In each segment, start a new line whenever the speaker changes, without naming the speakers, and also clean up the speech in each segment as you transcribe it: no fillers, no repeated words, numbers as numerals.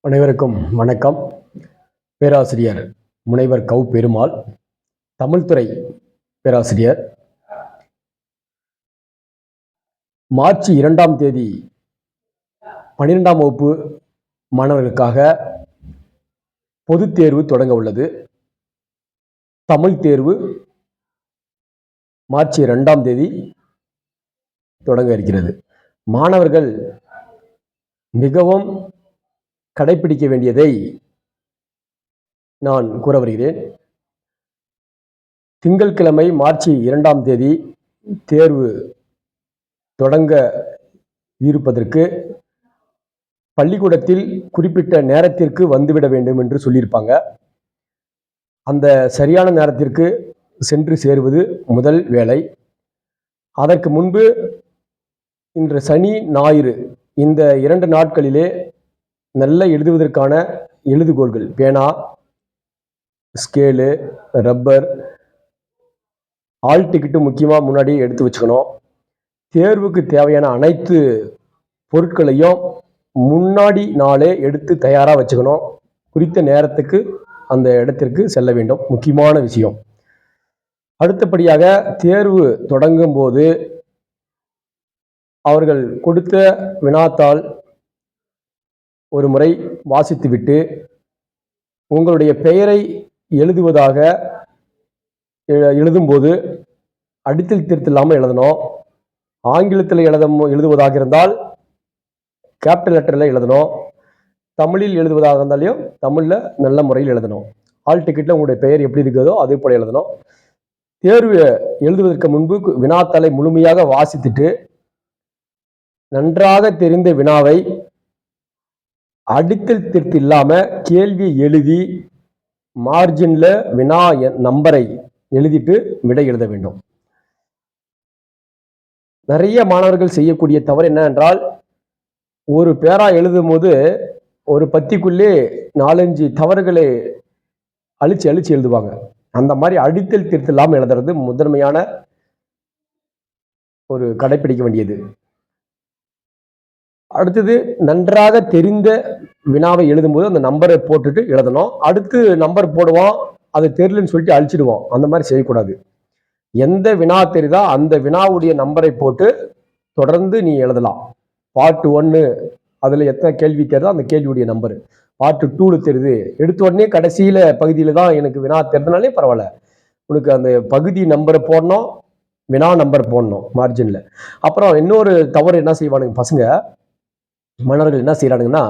அனைவருக்கும் வணக்கம். பேராசிரியர் முனைவர் கௌ பெருமாள், தமிழ்துறை பேராசிரியர். மார்ச் 2ஆம் தேதி 12ஆம் வகுப்பு மாணவர்களுக்காக பொதுத் தேர்வு தொடங்க உள்ளது. தமிழ் தேர்வு மார்ச் 2ஆம் தேதி தொடங்க இருக்கிறது. மாணவர்கள் மிகவும் கடைபிடிக்க வேண்டியதை நான் கூற வருகிறேன். திங்கட்கிழமை மார்ச் 2ஆம் தேதி தேர்வு தொடங்க இருப்பதற்கு பள்ளிக்கூடத்தில் குறிப்பிட்ட நேரத்திற்கு வந்துவிட வேண்டும் என்று சொல்லியிருப்பாங்க. அந்த சரியான நேரத்திற்கு சென்று சேருவது முதல் வேலை. அதற்கு முன்பு இன்று சனி ஞாயிறு இந்த 2 நாட்களிலே நல்ல எழுதுவதற்கான எழுதுகோள்கள், பேனா, ஸ்கேலு, ரப்பர், ஆல் டிக்கெட்டு முக்கியமாக முன்னாடியே எடுத்து வச்சுக்கணும். தேர்வுக்கு தேவையான அனைத்து பொருட்களையும் முன்னாடி நாளே எடுத்து தயாராக வச்சுக்கணும். குறித்த நேரத்துக்கு அந்த இடத்திற்கு செல்ல வேண்டும், முக்கியமான விஷயம். அடுத்தபடியாக தேர்வு தொடங்கும் போது அவர்கள் கொடுத்த வினாத்தாள் ஒரு முறை வாசித்துவிட்டு உங்களுடைய பெயரை எழுதும்போது அடித்தல் திருத்தல் இல்லாமல் எழுதணும். ஆங்கிலத்தில் எழுதுவதாக இருந்தால் கேபிட்டல் லெட்டரில் எழுதணும். தமிழில் எழுதுவதாக இருந்தாலையும் தமிழில் நல்ல முறையில் எழுதணும். ஆல் டிக்கெட்டில் உங்களுடைய பெயர் எப்படி இருக்கிறதோ அதே போல் எழுதணும். தேர்வு எழுதுவதற்கு முன்பு வினாத்தாளை முழுமையாக வாசித்துட்டு நன்றாக தெரிந்த வினாவை அடித்தல் திருத்தி இல்லாம கேள்வி எழுதி மார்ஜின்ல வினா நம்பரை எழுதிட்டு விடை எழுத வேண்டும். நிறைய மாணவர்கள் செய்யக்கூடிய தவறு என்ன என்றால், ஒரு பேரா எழுதும் போது ஒரு பத்திக்குள்ளே 4-5 தவறுகளை அழிச்சு எழுதுவாங்க. அந்த மாதிரி அடித்தல் திருத்தி இல்லாமல் எழுதுறது முதன்மையான ஒரு கடைபிடிக்க வேண்டியது. அடுத்தது, நன்றாக தெரிந்த வினாவை எழுதும்போது அந்த நம்பரை போட்டுட்டு எழுதணும். அடுத்து நம்பர் போடுவோம், அது தெரியலன்னு சொல்லிட்டு அழிச்சிடுவோம். அந்த மாதிரி செய்யக்கூடாது. எந்த வினா தெரியுதோ அந்த வினாவுடைய நம்பரை போட்டு தொடர்ந்து நீ எழுதலாம். பார்ட் 1 அதில் எத்தனை கேள்வி தெரியுதோ அந்த கேள்வியுடைய நம்பரு. பார்ட் 2 தெரியுது, எடுத்த உடனே கடைசியில் பகுதியில் தான் எனக்கு வினா தெரிஞ்சனாலே பரவாயில்ல, உனக்கு அந்த பகுதி நம்பரை போடணும், வினா நம்பர் போடணும் மார்ஜினில். அப்புறம் இன்னொரு தவறு என்ன செய்வானுங்க பசங்க, மாணவர்கள் என்ன செய்யறானுங்கன்னா,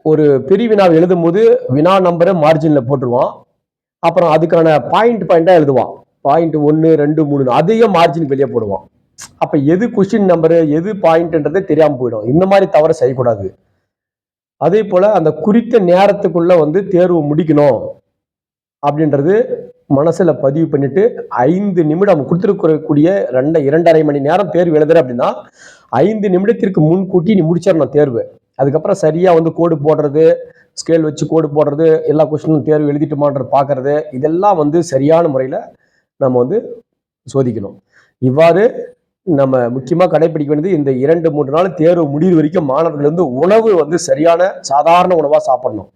ஒரு பெரிய வினாவை எழுதும் போது வினா நம்பரை மார்ஜின்ல போட்டுருவான். அப்புறம் அதுக்கான பாயிண்டா எழுதுவான். பாயிண்ட் 1, 2, 3 அதையும் மார்ஜினுக்கு வெளியே போடுவான். அப்ப எது கொஸ்டின் நம்பரு எது பாயிண்ட்ன்றதே தெரியாம போயிடும். இந்த மாதிரி தவறு செய்யக்கூடாது. அதே போல அந்த குறித்த நேரத்துக்குள்ள தேர்வு முடிக்கணும் அப்படின்றது மனசுல பதிவு பண்ணிட்டு 5 நிமிடம் கொடுத்துருக்கக்கூடிய 2.5 மணி நேரம் தேர்வு எழுதுற அப்படின்னா 5 நிமிடத்திற்கு முன்கூட்டி நீ முடிச்சிடணும் தேர்வு. அதுக்கப்புறம் சரியா கோடு போடுறது, ஸ்கேல் வச்சு கோடு போடுறது, எல்லா கொஸ்டினும் தேர்வு எழுதிட்டுமான்றது பார்க்கறது, இதெல்லாம் சரியான முறையில் நம்ம சோதிக்கணும். இவ்வாறு நம்ம முக்கியமாக கடைபிடிக்க வேண்டியது, இந்த 2-3 நாள் தேர்வு முடிவு வரைக்கும் மாணவர்கள் உணவு சரியான சாதாரண உணவாக சாப்பிடணும்.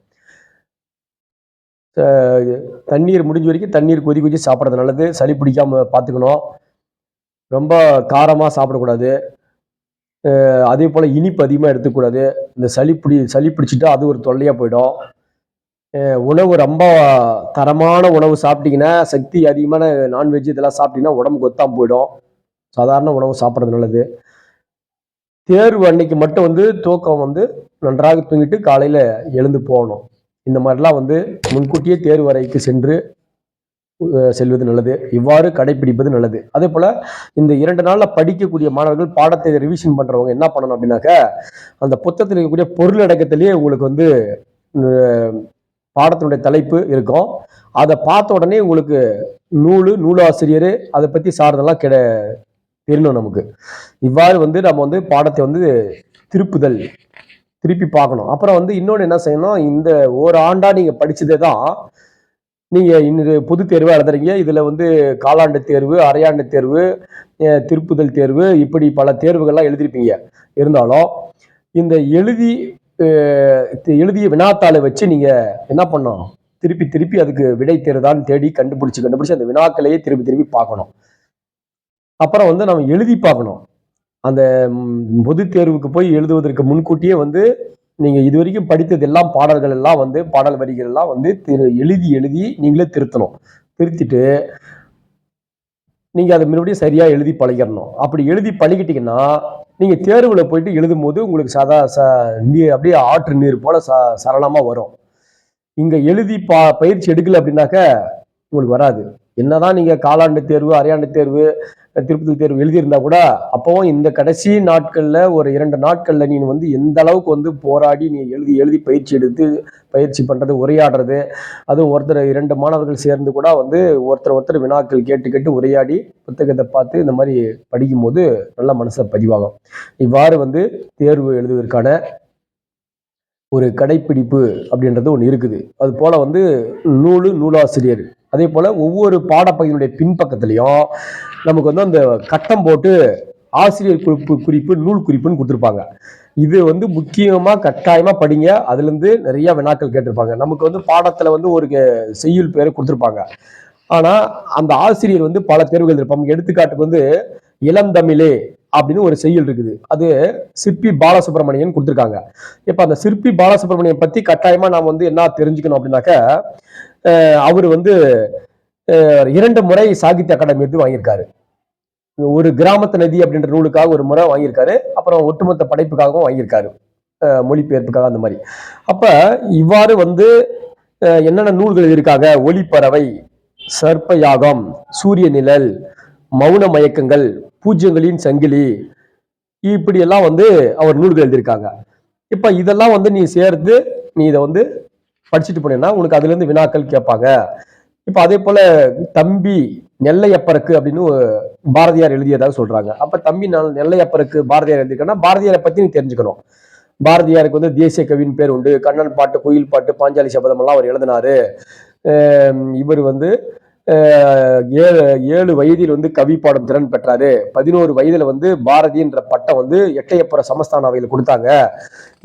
தண்ணீர் முடிஞ்ச வரைக்கும் தண்ணீர் கொதிச்சு சாப்பிட்றது நல்லது. சளி பிடிக்காம பார்த்துக்கணும். ரொம்ப காரமாக சாப்பிடக்கூடாது. அதே போல் இனிப்பு அதிகமாக எடுத்துக்கூடாது. இந்த சளி பிடிச்சிட்டா அது ஒரு தொல்லையாக போயிடும். உணவு ரொம்ப தரமான உணவு சாப்பிட்டீங்கன்னா, சக்தி அதிகமான நான்வெஜ் இதெல்லாம் சாப்பிட்டீங்கன்னா உடம்பு கொத்தாம போயிடும். சாதாரண உணவு சாப்பிட்றது நல்லது. தேர்வு அன்னைக்கு மட்டும் தூக்கம் நன்றாக தூங்கிட்டு காலையில் எழுந்து போகணும். இந்த மாதிரிலாம் முன்கூட்டியே தேர்வு அறைக்கு செல்வது நல்லது. இவ்வாறு கடைபிடிப்பது நல்லது. அதே போல இந்த 2 நாள்ல படிக்கக்கூடிய மாணவர்கள் பாடத்தை ரிவிஷன் பண்றவங்க என்ன பண்ணணும் அப்படின்னாக்க, அந்த புத்தகத்தில் இருக்கக்கூடிய பொருள் அடக்கத்திலேயே உங்களுக்கு பாடத்தினுடைய தலைப்பு இருக்கும். அதை பார்த்த உடனே உங்களுக்கு நூலாசிரியர் அதை பத்தி சார்ந்தெல்லாம் தெரியணும் நமக்கு. இவ்வாறு நம்ம பாடத்தை திருப்பி பார்க்கணும். அப்புறம் இன்னொன்று என்ன செய்யணும், இந்த ஒரு ஆண்டா நீங்க படிச்சதே தான் நீங்க இன்னொரு பொது தேர்வு எழுதுறீங்க. இதுல காலாண்டு தேர்வு, அரையாண்டு தேர்வு, திருப்புதல் தேர்வு, இப்படி பல தேர்வுகள்லாம் எழுதிருப்பீங்க. இருந்தாலும் இந்த எழுதி எழுதிய வினாத்தாளை வச்சு நீங்க என்ன பண்ணணும், திருப்பி திருப்பி அதுக்கு விடை தேர்தான்னு தேடி கண்டுபிடிச்சு அந்த வினாக்களையே திருப்பி திருப்பி பார்க்கணும். அப்புறம் வந்து நம்ம எழுதி பார்க்கணும். அந்த பொது தேர்வுக்கு போய் எழுதுவதற்கு முன்கூட்டியே வந்து நீங்க இதுவரைக்கும் படித்தது எல்லாம் பாடல்கள் எல்லாம் வந்து பாடல் வரிகள் எல்லாம் வந்து எழுதி எழுதி நீங்களே திருத்தணும். திருத்திட்டு நீங்க அதை மறுபடியும் சரியா எழுதி பழகிடணும். அப்படி எழுதி பழகிட்டீங்கன்னா நீங்க தேர்வுல போயிட்டு எழுதும் போது உங்களுக்கு அப்படியே ஆற்று நீர் போல சரளமா வரும். இங்க எழுதி பயிற்சி எடுக்கல அப்படின்னாக்க உங்களுக்கு வராது. என்னதான் நீங்க காலாண்டு தேர்வு, அரையாண்டு தேர்வு, திருப்பதி தேர்வு எழுதியிருந்தா கூட அப்பவும் இந்த கடைசி நாட்கள்ல ஒரு 2 நாட்கள்ல நீ வந்து எந்த அளவுக்கு வந்து போராடி நீ எழுதி எழுதி பயிற்சி எடுத்து பயிற்சி பண்றது, உரையாடுறது, அதுவும் ஒருத்தர் 2 மாணவர்கள் சேர்ந்து கூட வந்து ஒருத்தர் வினாக்கள் கேட்டு கேட்டு உரையாடி புத்தகத்தை பார்த்து இந்த மாதிரி படிக்கும்போது நல்ல மனசை பதிவாகும். இவ்வாறு வந்து தேர்வு எழுதுவதற்கான ஒரு கடைப்பிடிப்பு அப்படின்றது ஒன்று இருக்குது. அது போல வந்து நூலாசிரியர் அதே போல ஒவ்வொரு பாடப்பகுதியினுடைய பின்பக்கத்திலையும் நமக்கு வந்து அந்த கட்டம் போட்டு ஆசிரியர் குறிப்பு நூல் குறிப்புன்னு கொடுத்துருப்பாங்க. இது வந்து முக்கியமா கட்டாயமா படிங்க. அதுல இருந்து நிறைய வினாக்கள் கேட்டிருப்பாங்க. நமக்கு வந்து பாடத்துல வந்து ஒரு செய்யுள் பேரை கொடுத்துருப்பாங்க. ஆனா அந்த ஆசிரியர் வந்து பல தேர்வுகள் இருப்பாங்க. எடுத்துக்காட்டுக்கு வந்து இளந்தமிழே அப்படின்னு ஒரு செய்யுள் இருக்குது. அது சிற்பி பாலசுப்ரமணியன் கொடுத்துருக்காங்க. இப்ப அந்த சிற்பி பாலசுப்ரமணியன் பத்தி கட்டாயமா நாம் வந்து என்ன தெரிஞ்சுக்கணும் அப்படின்னாக்க, அவர் வந்து 2 முறை சாகித்ய அகாடமி விருது வாங்கியிருக்காரு. ஒரு கிராமத்து நதி அப்படின்ற நூலுக்காக ஒரு முறை வாங்கியிருக்காரு. அப்புறம் ஒட்டுமொத்த படைப்புக்காகவும் வாங்கியிருக்காரு, மொழிபெயர்ப்புக்காக அந்த மாதிரி. அப்ப இவ்வாறு வந்து என்னென்ன நூல்கள் இருக்காங்க, ஒளிப்பறவை, சர்ப்ப யாகம், சூரிய நிழல், மௌன மயக்கங்கள், பூஜ்யங்களின் சங்கிலி, இப்படி எல்லாம் வந்து அவர் நூல்கள் எழுதியிருக்காங்க. இப்ப இதெல்லாம் வந்து நீ சேர்த்து நீ இதை வந்து படிச்சுட்டு போனேன்னா உனக்கு அதுல இருந்து வினாக்கள் கேட்பாங்க. இப்ப அதே போல தம்பி நெல்லையப்பருக்கு அப்படின்னு பாரதியார் எழுதியதாக சொல்றாங்க. அப்ப தம்பி நெல்லையப்பருக்கு பாரதியார் எழுதியிருக்கா, பாரதியாரை பத்தி நீ தெரிஞ்சுக்கணும். பாரதியாருக்கு வந்து தேசிய கவியின் பேர் உண்டு. கண்ணன் பாட்டு, குயில் பாட்டு, பாஞ்சாலி சபதம் எல்லாம் அவர் எழுதினாரு. இவர் வந்து 7 வயதில் வந்து கவி பாடும் திறன் பெற்றாரு. 11 வயதுல வந்து பாரதி என்ற பட்டம் வந்து எட்டயப்புற சமஸ்தான அவையில் கொடுத்தாங்க.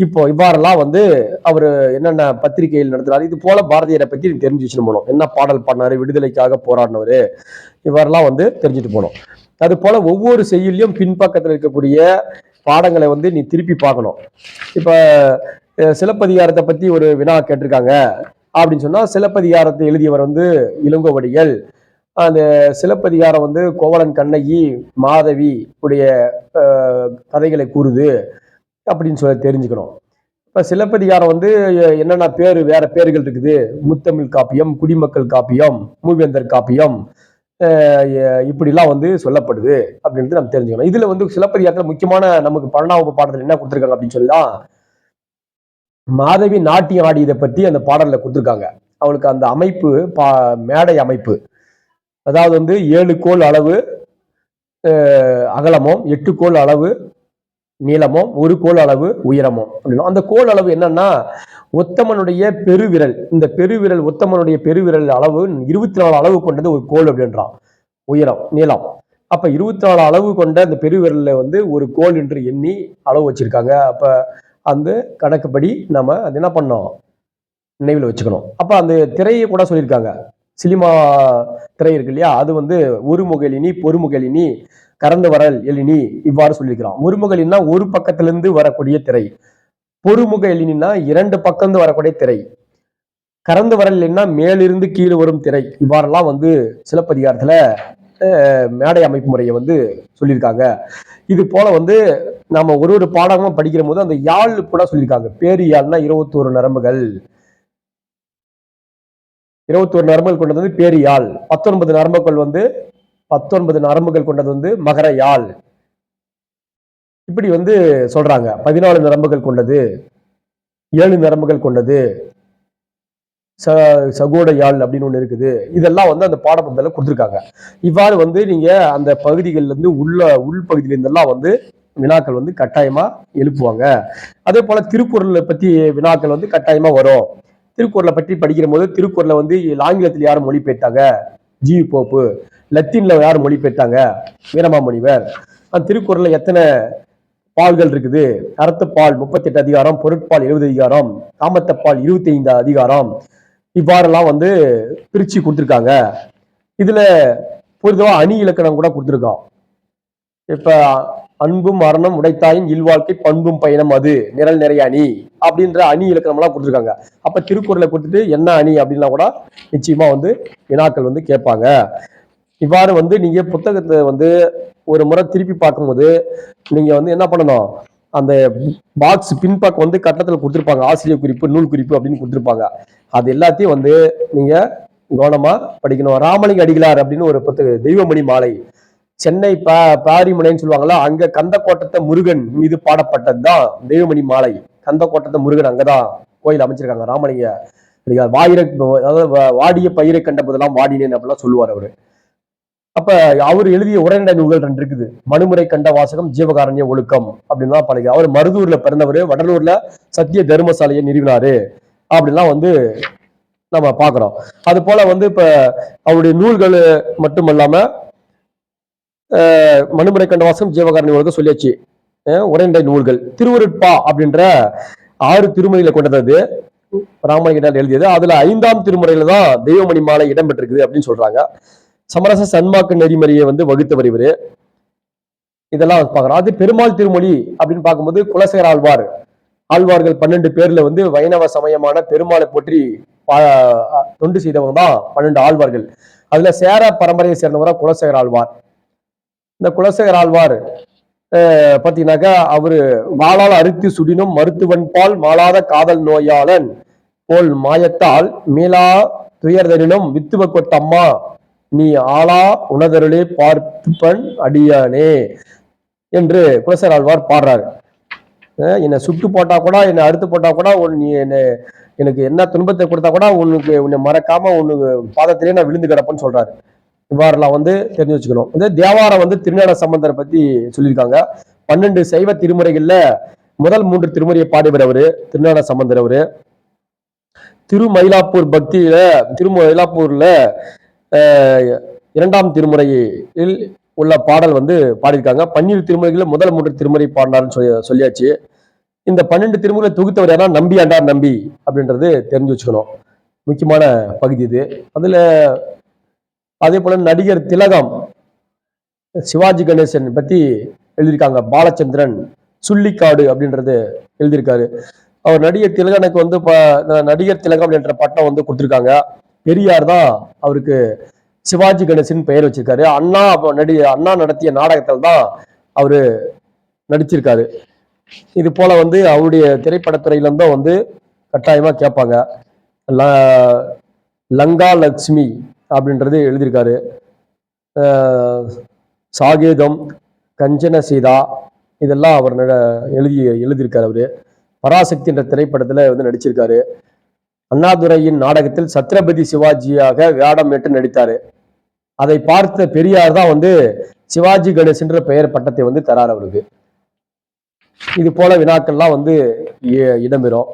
இப்போ இவ்வாறெல்லாம் வந்து அவர் என்னென்ன பத்திரிகைகள் நடத்துறாரு, இது போல பாரதியாரை பத்தி தெரிஞ்சு வச்சுட்டு போனோம். என்ன பாடல் பாடினாரு, விடுதலைக்காக போராடினவரு, இவ்வாறெல்லாம் வந்து தெரிஞ்சுட்டு போனோம். அது போல ஒவ்வொரு செய்யுளையும் பின்பக்கத்தில் இருக்கக்கூடிய பாடங்களை வந்து நீ திருப்பி பார்க்கணும். இப்ப சிலப்பதிகாரத்தை பத்தி ஒரு வினா கேட்டிருக்காங்க அப்படின்னு சொன்னா, சிலப்பதிகாரத்தை எழுதியவர் வந்து இளங்கோவடிகள். அந்த சிலப்பதிகாரம் வந்து கோவலன் கண்ணகி மாதவி உடைய கதைகளை கூறுது அப்படின்னு சொல்லி தெரிஞ்சுக்கணும். இப்ப சிலப்பதிகாரம் வந்து என்னென்ன பேரு, வேற பேர்கள் இருக்குது, முத்தமிழ் காப்பியம், குடிமக்கள் காப்பியம், மூவேந்தர் காப்பியம், இப்படிலாம் வந்து சொல்லப்படுது அப்படின்றது நம்ம தெரிஞ்சுக்கணும். இதுல வந்து சிலப்பதிகாரத்துல முக்கியமான நமக்கு 12ஆம் பாடத்துல என்ன கொடுத்துருக்காங்க அப்படின்னு சொல்லலாம், மாதவி நாட்டியம் ஆடியதை பத்தி அந்த பாடல்ல கொடுத்துருக்காங்க. அவளுக்கு அந்த அமைப்பு மேடை அமைப்பு, அதாவது வந்து 7 கோல் அளவு அகலமும், 8 கோல் அளவு நீளமும், 1 கோல் அளவு உயரமும் அப்படின்னா, அந்த கோல் அளவு என்னன்னா உத்தமனுடைய பெருவிரல், இந்த பெருவிரல் உத்தமனுடைய பெருவிரல் அளவு 24 அளவு கொண்டது ஒரு கோல் அப்படின்றான். உயரம் நீளம். அப்ப 24 அளவு கொண்ட அந்த பெருவிரல்ல வந்து ஒரு கோல் என்று எண்ணி அளவு வச்சிருக்காங்க. அப்ப அந்த கணக்குப்படி நம்ம அது என்ன பண்ணோம், நினைவில் வச்சுக்கணும். அப்ப அந்த திரையை கூட சொல்லியிருக்காங்க. சினிமா திரை இருக்கு இல்லையா, அது வந்து ஒருமுகலினி, பொறுமுகலினி, கறந்து வரல் எழினி, இவ்வாறு சொல்லியிருக்கிறான். ஒருமுகலினா ஒரு பக்கத்திலிருந்து வரக்கூடிய திரை, பொறுமுக எழினா 2 பக்கம் வரக்கூடிய திரை, கறந்து வரல் இல்லைன்னா மேலிருந்து கீழே வரும் திரை. இவ்வாறெல்லாம் வந்து சிலப்பதிகாரத்துல மேடை அமைப்பு முறையை வந்து சொல்லியிருக்காங்க. இது போல வந்து நம்ம ஒரு பாடமா படிக்கிற போது அந்த யாழ் கூட சொல்லியிருக்காங்க. பேரு யாழ்னா 21 நரம்புகள், 21 நரம்புகள் கொண்டது வந்து பேரு யாழ். 19 நரம்புகள் வந்து 19 நரம்புகள் கொண்டது வந்து மகர யாழ். இப்படி வந்து சொல்றாங்க. 14 நரம்புகள் கொண்டது, 7 நரம்புகள் கொண்டது சகோட யாழ் அப்படின்னு ஒண்ணு இருக்குது. இதெல்லாம் வந்து அந்த பாடப்புத்தகத்துல கொடுத்துருக்காங்க. இவ்வாறு வந்து நீங்க அந்த பகுதிகள்ல இருந்து உள்பகுதியில இருந்தெல்லாம் வந்து வினாக்கள் வந்து கட்டாயமா எழுப்புவாங்க. அதே போல திருக்குறளை பத்தி வினாக்கள் வந்து கட்டாயமா வரும். திருக்குறளை பற்றி படிக்கிற போது திருக்குறளை வந்து ஆங்கிலத்தில் யாரும் மொழிபெயர்த்தாங்க, ஜி போப்பு. லத்தீன்ல யார் மொழிபெயர்த்தாங்க, வீரமாமுனிவர். அந்த திருக்குறள்ல எத்தனை பால்கள் இருக்குது. அறத்துப்பால் 38 அதிகாரம், பொருட்பால் 70 அதிகாரம், காமத்தப்பால் 25 அதிகாரம், இவ்வாறெல்லாம் வந்து பிரிச்சு கொடுத்துருக்காங்க. இதுல பொதுவா அணி இலக்கணம் கூட கொடுத்துருக்கோம். இப்ப அன்பும் மரணம் உடைத்தாயின் இல்வாழ்க்கை பண்பும் பயணம் அது நிரல் நிறைய அணி அப்படின்ற அணி இலக்கணம் எல்லாம் கொடுத்துருக்காங்க. அப்ப திருக்குறளை கொடுத்துட்டு என்ன அணி அப்படின்னா கூட நிச்சயமா வந்து வினாக்கள் வந்து கேட்பாங்க. இவ்வாறு வந்து நீங்க புத்தகத்தை வந்து ஒரு முறை திருப்பி பார்க்கும்போது நீங்க வந்து என்ன பண்ணணும், அந்த பாக்ஸ் பின்பக்கம் வந்து கட்டத்தில் கொடுத்துருப்பாங்க, ஆசிரியர் குறிப்பு நூல் குறிப்பு அப்படின்னு கொடுத்துருப்பாங்க. அது எல்லாத்தையும் வந்து நீங்க கவனமா படிக்கணும். ராமலிங்க அடிகளார் அப்படின்னு ஒரு புத்தகம், தெய்வமணி மாலை, சென்னை பாரிமுனைன்னு சொல்லுவாங்களா, அங்க கந்தக்கோட்டத்தை முருகன் மீது பாடப்பட்டதுதான் தெய்வமணி மாலை. கந்தக்கோட்டத்தை முருகன் அங்கதான் கோயில் அமைச்சிருக்காங்க. ராமலிங்க வாயிர, அதாவது வாடிய பயிரை கண்ட போதெல்லாம் வாடினேன் அப்படிலாம் சொல்லுவார் அவரு. அப்ப அவர் எழுதிய உரைநடை நூல்கள் 2 இருக்குது. மனுமுறை கண்ட வாசகம், ஜீவகாரண்ய ஒழுக்கம் அப்படின்லாம் பழகி. அவர் மருதூர்ல பிறந்தவர், வடலூர்ல சத்திய தர்மசாலையை நிறுவினாரு அப்படின்லாம் வந்து நம்ம பாக்குறோம். அது போல வந்து இப்ப அவருடைய நூல்கள் மட்டுமல்லாம மனுமுறை கண்ட வாசகம், ஜீவகாரண்ய ஒழுக்கம் சொல்லியாச்சு. உரைநடை நூல்கள், திருவருட்பா அப்படின்ற 6 திருமுறைகளை கொண்டது ராமலிங்கர் எழுதியது. அதுல 5ஆம் திருமுறையில தான் தெய்வமணி மாலை இடம்பெற்றிருக்குது அப்படின்னு சொல்றாங்க. சமரச சன்மார்க்க நெறிமுறையை வந்து வகுத்தவர் இவரு. இதெல்லாம் பார்க்கிறோம். அது பெருமாள் திருமொழி அப்படின்னு பார்க்கும்போது குலசேகர ஆழ்வார், ஆழ்வார்கள் 12 பேர்ல வந்து வைணவ சமயமான பெருமாளை போற்றி தொண்டு செய்தவங்க தான் 12 ஆழ்வார்கள். அதுல சேர பரம்பரையை சேர்ந்தவரா குலசேகர ஆழ்வார். இந்த குலசேகர ஆழ்வார் பார்த்தீங்கன்னாக்கா அவரு வாளால் அறுத்து சுடினும் மருத்துவன் பால் மாளாத காதல் நோயாளன் போல் மாயத்தால் மீளா துயர்தரினும் வித்துவ கொட்டம்மா நீ ஆளா உணதருளே பார்ப்பன் அடியானே என்று குலசேகர ஆழ்வார் பாடுறாரு. என்னை சுட்டு போட்டா கூட, என்னை அறுத்து போட்டா கூட, நீ என்ன எனக்கு என்ன துன்பத்தை கொடுத்தா கூட உன்னை மறக்காம உனக்கு பாதத்திலே நான் விழுந்து கிடப்பேன்னு சொல்றாரு. இவ்வாறுலாம் வந்து தெரிஞ்சு வச்சுக்கணும். இந்த தேவாரம் வந்து திருஞான சம்பந்தரை பத்தி சொல்லியிருக்காங்க. 12 சைவ திருமுறைகள்ல முதல் 3 திருமுறையை பாடிவர் அவரு, திருஞான சம்பந்தர் அவரு. திருமயிலாப்பூர் பக்தியில, திருமயிலாப்பூர்ல 2ஆம் திருமுறையில் உள்ள பாடல் வந்து பாடியிருக்காங்க. 12 திருமுறைகளில் முதல் 3 திருமுறை பாடினார்னு சொல்லியாச்சு. இந்த 12 திருமுறை தொகுத்தவர் யாரா, நம்பி ஆண்டார் நம்பி அப்படின்றது தெரிஞ்சு வச்சுக்கணும். முக்கியமான பகுதி இது. அதுல அதே போல நடிகர் திலகம் சிவாஜி கணேசன் பத்தி எழுதியிருக்காங்க. பாலச்சந்திரன் சுள்ளிக்காடு அப்படின்றது எழுதியிருக்காரு. அவர் நடிகர் திலகனுக்கு வந்து நடிகர் திலகம் என்ற பட்டம் வந்து கொடுத்துருக்காங்க. பெரியார் தான் அவருக்கு சிவாஜி கணேசன் பெயர் வச்சிருக்காரு. அண்ணா நடத்திய நாடகத்தில் தான் அவரு நடிச்சிருக்காரு. இது போல வந்து அவருடைய திரைப்படத்துறையில இருந்தும் வந்து கட்டாயமா கேட்பாங்க. லங்கா லட்சுமி அப்படின்றது எழுதியிருக்காரு. சாகேதம், கஞ்சன சீதா இதெல்லாம் அவர் எழுதியிருக்காரு. அவரு பராசக்தி என்ற திரைப்படத்துல வந்து நடிச்சிருக்காரு. அண்ணாதுரையின் நாடகத்தில் சத்ரபதி சிவாஜியாக வேடம் ஏற்று நடித்தாரு. அதை பார்த்த பெரியார் தான் வந்து சிவாஜி கணேசன் பெயர் பட்டத்தை வந்து தரார் அவருக்கு. இது போல வினாக்கள்லாம் வந்து இடம்பெறும்.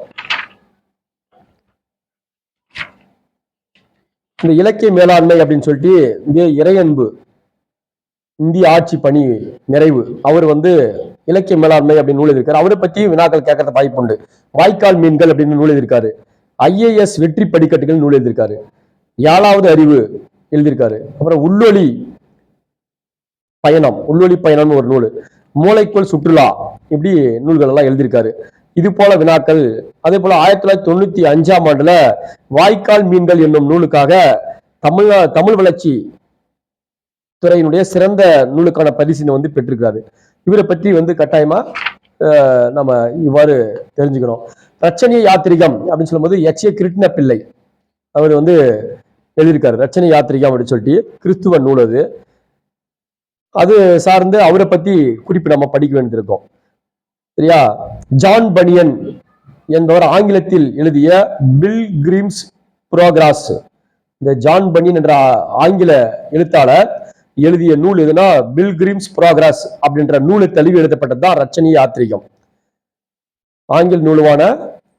இந்த இலக்கிய மேலாண்மை அப்படின்னு சொல்லிட்டு இறையன்பு இந்திய ஆட்சி பணி நிறைவு, அவர் வந்து இலக்கிய மேலாண்மை அப்படின்னு நூல் எழுதியிருக்காரு. அவரை பத்தி வினாக்கள் கேட்கறது வாய்ப்பு உண்டு. வாய்க்கால் மீன்கள் அப்படின்னு நூல் எழுதியிருக்காரு. IAS வெற்றி படிக்கட்டுகள் நூல் எழுதியிருக்காரு. 7வது அறிவு எழுதியிருக்காரு. அப்புறம் உள்ளொளி பயணம் ஒரு நூல், மூளைக்குள் சுற்றுலா, இப்படி நூல்கள் எல்லாம் எழுதியிருக்காரு. இது போல வினாக்கள். அதே போல 1995ஆம் ஆண்டுல வாய்க்கால் மீன்கள் என்னும் நூலுக்காக தமிழ் வளர்ச்சி துறையினுடைய சிறந்த நூலுக்கான பரிசினை வந்து பெற்றிருக்காரு. இவரை பற்றி வந்து கட்டாயமா நம்ம இவ்வாறு தெரிஞ்சுக்கணும். ரச்சனை யாத்திரிகம் அப்படின்னு சொல்லும்போது HA கிருஷ்ண பிள்ளை அவர் வந்து எழுதியிருக்காரு. ரச்சனை யாத்திரிகம் அப்படின்னு சொல்லிட்டு கிறிஸ்துவ நூல் அது. அது சார்ந்து அவரை பத்தி குறிப்பு நம்ம படிக்க வேண்டியிருக்கோம். சரியா? ஜான் பனியன் என்பவர் ஆங்கிலத்தில் எழுதிய பில்கிரிம்ஸ் புரோகிரஸ், இந்த ஜான் பனியன் என்ற ஆங்கில எழுத்தாளர் எழுதிய நூல் எதுனா பில்கிரிம்ஸ் புரோகிரஸ் அப்படின்ற நூலை தழுவி எழுதப்பட்டதுதான் ரச்சனை யாத்திரிகம். ஆங்கில நூலுவான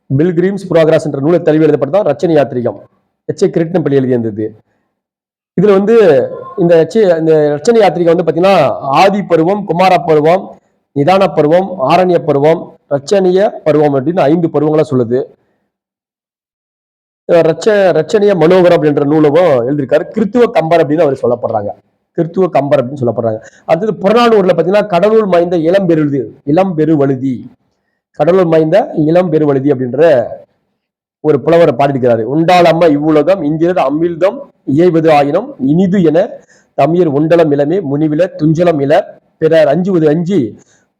பில்கிரிம்ஸ் புரோகிரஸ் என்ற நூலை தழுவி எழுதப்பட்டதுதான் ரச்சனை யாத்திரிகம். HA கிருஷ்ணபிள்ளை எழுதியிருந்தது. இதுல வந்து இந்த ரச்சனை யாத்திரிகம் வந்து பாத்தீங்கன்னா ஆதி பருவம், குமார பருவம், நிதான பருவம், ஆரண்ய பருவம், ரச்சனிய பருவம் அப்படின்னு 5 பருவங்களா சொல்லுது. ரச்சனிய மனோகரம் அப்படின்ற நூலவும் எழுதியிருக்காரு. கிறித்துவ கம்பர் அப்படின்னு அவர் சொல்லப்படுறாங்க. கிறித்துவ கம்பர் அப்படின்னு சொல்லப்படுறாங்க. அடுத்தது புறநானூறுல பாத்தீங்கன்னா கடலூர் மாய்ந்த இளம்பெருவழுதி கடலூர் மாய்ந்த இளம்பெருவழுதி அப்படின்ற ஒரு புலவரை பாடியிருக்கிறாரு. உண்டாளம்ம இவ்வுலகம் இந்திரர் அமிழ்தம் இயைவது ஆயினும் இனிது என தமிழர் உண்டலம் இளமே முனிவில துஞ்சலம் இல பிறர் அஞ்சுவது அஞ்சி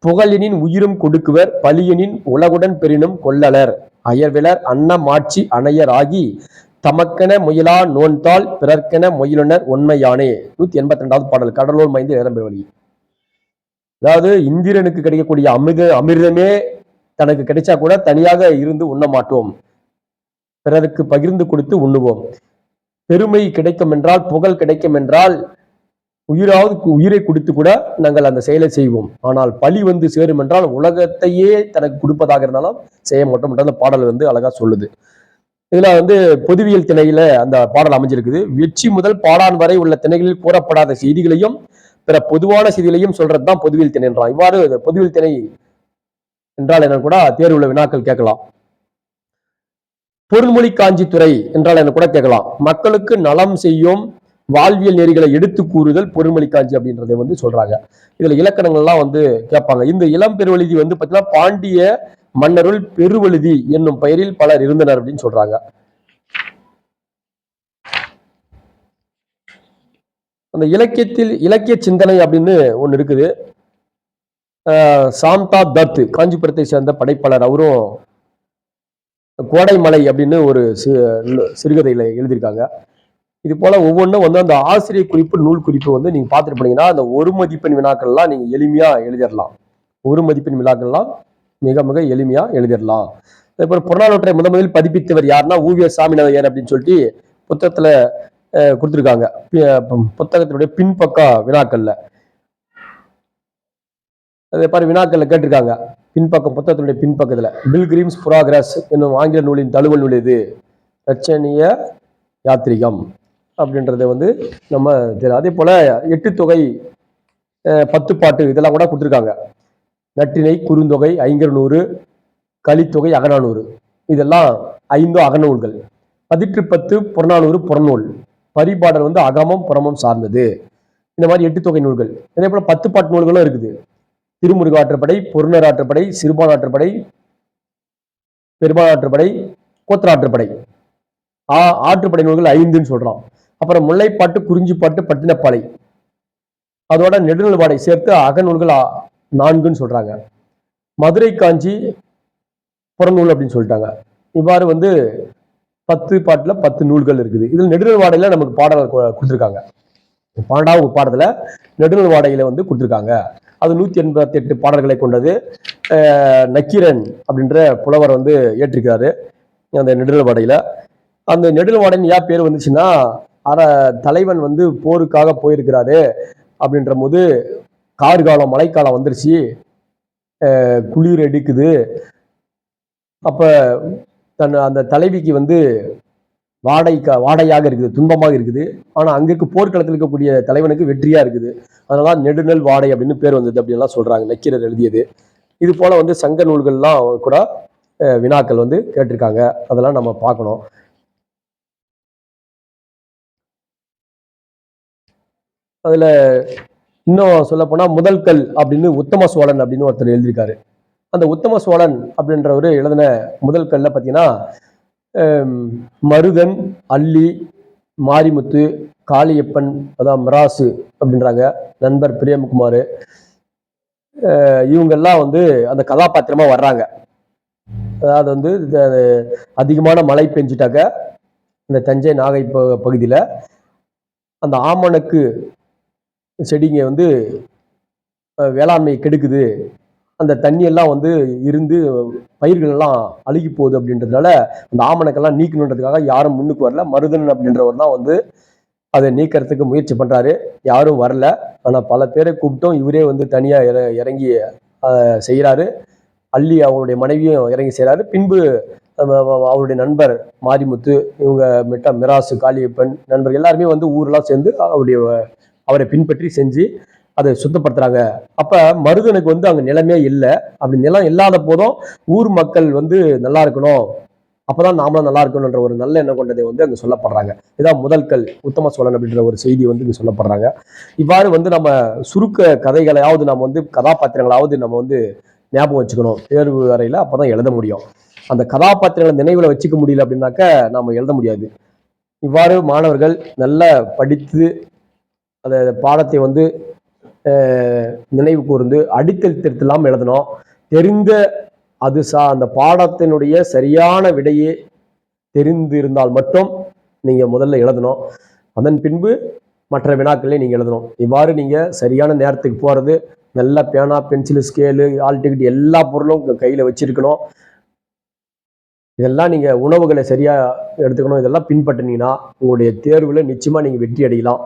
புகழினின் உயிரும் கொடுக்குவர் பலியனின் உலகுடன் பெரினும் கொள்ளலர் அயர்விலர் அன்னமாட்சி அணையர் ஆகி தமக்கென முயலா நோன்தாள் பிறர்க்கென முயலுனர் உண்மையானே. 182வது பாடல் கடலூர் மைந்த இளம்பெருவழி. அதாவது இந்திரனுக்கு கிடைக்கக்கூடிய அமிர்தமே தனக்கு கிடைச்சா கூட தனியாக இருந்து உண்ண மாட்டோம், பிறருக்கு பகிர்ந்து கொடுத்து உண்ணுவோம். பெருமை கிடைக்கும் என்றால், புகழ் கிடைக்கும் என்றால் உயிரை கொடுத்து கூட நாங்கள் அந்த செயலை செய்வோம். ஆனால் பழி வந்து சேரும் என்றால் உலகத்தையே தனக்கு கொடுப்பதாக இருந்தாலும் செய்ய மாட்டோம். அந்த பாடல் வந்து அழகா சொல்லுது. இதுல வந்து பொதுவியல் திணையில அந்த பாடல் அமைஞ்சிருக்குது. வெற்றி முதல் பாடான் வரை உள்ள திணைகளில் கூறப்படாத செய்திகளையும் பிற பொதுவான செய்திகளையும் சொல்றதுதான் பொதுவியல் திணை என்றான். இவ்வாறு பொதுவியல் திணை என்றால் என்ன கூட தேர்வுள்ள வினாக்கள் கேட்கலாம். பொருள்மொழி காஞ்சித்துறை என்றால் என்ன கூட கேட்கலாம். மக்களுக்கு நலம் செய்யும் வாழ்வியல் நெறிகளை எடுத்து கூறுதல் பொருள்மொழி காஞ்சி அப்படின்றத வந்து சொல்றாங்க. இதுல இலக்கணங்கள்லாம் வந்து கேட்பாங்க. இந்த இளம் பெருவழுதி வந்து பார்த்தீங்கன்னா பாண்டிய மன்னருள் பெருவழுதி என்னும் பெயரில் பலர் இருந்தனர் அப்படின்னு சொல்றாங்க. அந்த இலக்கிய சிந்தனை அப்படின்னு ஒண்ணு இருக்குது. சாந்தா தத் காஞ்சிபுரத்தை சேர்ந்த படைப்பாளர், அவரும் கோடைமலை அப்படின்னு ஒரு சிறுகதையில எழுதியிருக்காங்க. இது போல ஒவ்வொன்றும் வந்து அந்த ஆசிரியர் குறிப்பு நூல் குறிப்பு வந்து நீங்க பார்த்துட்டு போனீங்கன்னா அந்த ஒரு மதிப்பெண் வினாக்கள்லாம் நீங்க எளிமையா எழுதிடலாம். ஒரு மதிப்பெண் வினாக்கள்லாம் மிக மிக எளிமையா எழுதிடலாம். அதே புறநானூற்றை முதலில் பதிப்பித்தவர் யாருன்னா ஊவிய சாமிநாதையர் அப்படின்னு சொல்லிட்டு புத்தகத்துல கொடுத்துருக்காங்க. புத்தகத்தினுடைய பின்பக்க வினாக்கள்ல அதே மாதிரி வினாக்கள்ல கேட்டிருக்காங்க. பின்பக்கம் புத்தகத்தினுடைய பின்பக்கத்துல பில்கிரீம்ஸ் புராகிரஸ் என்னும் ஆங்கில நூலின் தழுவல் நூல் இது ரச்சனிய யாத்திரிகம் அப்படின்றத வந்து நம்ம தெரியும். அதே போல 8 தொகை 10 பாட்டு இதெல்லாம் கூட கொடுத்துருக்காங்க. நற்றிணை குறுந்தொகை ஐங்கரநூறு கலித்தொகை அகநானூறு இதெல்லாம் 5 அகநூல்கள். 10 புறநானூறு புறநூல். பரிபாடல் வந்து அகமம் புறமம் சார்ந்தது. இந்த மாதிரி 8 தொகை நூல்கள். அதே போல 10 பாட்டு நூல்களும் இருக்குது. திருமுருக ஆற்றுப்படை, பொருணர் ஆற்றுப்படை, சிறுபான் ஆற்றுப்படை, பெருமாள் ஆற்றுப்படை, கோத்திர ஆற்றுப்படை. ஆற்றுப்படை நூல்கள் 5ன்னு சொல்றோம். அப்புறம் முல்லைப்பாட்டு, குறிஞ்சிப்பாட்டு, பட்டினப்பாலை, அதோட நெடுநல் வாடை சேர்த்து அகநூல்கள் 4ன்னு சொல்றாங்க. மதுரை காஞ்சி புறநூல் அப்படின்னு சொல்லிட்டாங்க. இவ்வாறு வந்து 10 பாட்டுல 10 நூல்கள் இருக்குது. இதில் நெடுநல் வாடையில நமக்கு பாடல் கொடுத்துருக்காங்க. 12வது பாடத்துல நெடுநல் வாடையில வந்து கொடுத்துருக்காங்க. அது 188 பாடல்களை கொண்டது. நக்கீரன் அப்படின்ற புலவர் வந்து ஏற்றிருக்காரு அந்த நெடுநல் வாடையில. அந்த நெடுநல் வாடைன்னு ஏன் பேர் வந்துச்சுன்னா, தலைவன் வந்து போருக்காக போயிருக்கிறாரு அப்படின்ற போது கார்காலம் மழைக்காலம் வந்துருச்சு, குளிர் அடிக்குது. அப்ப அந்த தலைவிக்கு வந்து வாடையாக இருக்குது, துன்பமாக இருக்குது. ஆனா அங்க இருக்க போர்க்களத்தில் இருக்கக்கூடிய தலைவனுக்கு வெற்றியா இருக்குது. அதனால நெடுநல் வாடை அப்படின்னு பேர் வந்தது அப்படின்லாம் சொல்றாங்க, நக்கீரர் எழுதியது. இது போல வந்து சங்க நூல்கள்லாம் கூட வினாக்கள் வந்து கேட்டிருக்காங்க. அதெல்லாம் நம்ம பார்க்கணும். அதுல இன்னும் சொல்ல போனா முதல் கல் அப்படின்னு உத்தம சோழன் அப்படின்னு ஒருத்தர் எழுதியிருக்காரு. அந்த உத்தம சோழன் அப்படின்றவரு எழுதின முதல் கல்ல பார்த்தீங்கன்னா மருதன், அல்லி, மாரிமுத்து, காளியப்பன், அதான் மிராசு அப்படின்றாங்க, நண்பர் பிரேம்குமார், இவங்கெல்லாம் வந்து அந்த கதாபாத்திரமா வர்றாங்க. அதாவது வந்து அதிகமான மழை பெஞ்சிட்டாக்க இந்த தஞ்சை நாகை பகுதியில் அந்த ஆமணக்கு செடிங்க வந்து வேளாண்மை கெடுக்குது, அந்த தண்ணியெல்லாம் வந்து இருந்து பயிர்கள் எல்லாம் அழுகி போகுது அப்படின்றதுனால அந்த ஆமணக்கெல்லாம் நீக்கணுன்றதுக்காக யாரும் முன்னுக்கு வரல. மருதன் அப்படின்றவர் தான் வந்து அதை நீக்கிறதுக்கு முயற்சி பண்றாரு. யாரும் வரல. ஆனா பல பேரை கூப்பிட்டோம், இவரே வந்து தனியா இறங்கி செய்யறாரு. அள்ளி அவருடைய மனைவியும் இறங்கி செய்யறாரு. பின்பு அவருடைய நண்பர் மாரிமுத்து, இவங்க மிராசு, காளியப்பன் நண்பர்கள் எல்லாருமே வந்து ஊரெல்லாம் சேர்ந்து அவரை பின்பற்றி செஞ்சு அதை சுத்தப்படுத்துறாங்க. அப்ப மருதனுக்கு வந்து அங்க நிலமே இல்லை. அப்படி நிலம் இல்லாத போதும் ஊர் மக்கள் வந்து நல்லா இருக்கணும், அப்பதான் நாமளும் நல்லா இருக்கணும்ன்ற ஒரு நல்ல எண்ணம் கொண்டதை வந்து அங்க சொல்லப்படுறாங்க. இதான் முதல் கல் உத்தம சோழன் அப்படின்ற ஒரு செய்தி வந்து இங்க சொல்லப்படுறாங்க. இவ்வாறு வந்து நம்ம சுருக்க கதைகளையாவது நம்ம வந்து கதாபாத்திரங்களாவது நம்ம வந்து ஞாபகம் வச்சுக்கணும் தேர்வு அறையில, அப்பதான் எழுத முடியும். அந்த கதாபாத்திரங்களை நினைவுல வச்சுக்க முடியல அப்படின்னாக்க நாம எழுத முடியாது. இவ்வாறு மாணவர்கள் நல்லா படித்து அந்த பாடத்தை வந்து நினைவு கூர்ந்து அடித்தல் திருத்தலாம் எழுதணும். தெரிந்த அது அந்த பாடத்தினுடைய சரியான விடையே தெரிந்திருந்தால் மட்டும் நீங்க முதல்ல எழுதணும். அதன் பின்பு மற்ற வினாக்களை நீங்க எழுதணும். இவ்வாறு நீங்க சரியான நேரத்துக்கு போறது, நல்ல பேனா, பென்சில், ஸ்கேலு, ஆல் டிக்கெட் எல்லா பொருளும் கையில வச்சிருக்கணும். இதெல்லாம் நீங்க உணவுகளை சரியா எடுத்துக்கணும். இதெல்லாம் பின்பற்றினீங்கன்னா உங்களுடைய தேர்வுல நிச்சயமா நீங்க வெற்றி அடையலாம்.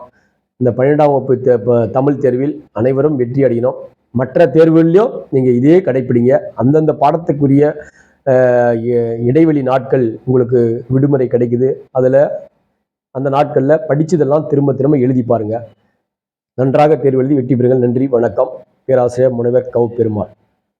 இந்த 12ஆம் வகுப்பு தமிழ் தேர்வில் அனைவரும் வெற்றி அடையணும். மற்ற தேர்வுகள்லையும் நீங்க இதே கடைப்பிடிங்க. அந்தந்த பாடத்துக்குரிய இடைவெளி நாட்கள் உங்களுக்கு விடுமுறை கிடைக்குது. அதுல அந்த நாட்கள்ல படிச்சதெல்லாம் திரும்ப திரும்ப எழுதி பாருங்க. நன்றாக தேர்வு எழுதி வெற்றி பெறுங்கள். நன்றி, வணக்கம். பேராசிரியர் முனைவர் கவு பெருமாள்.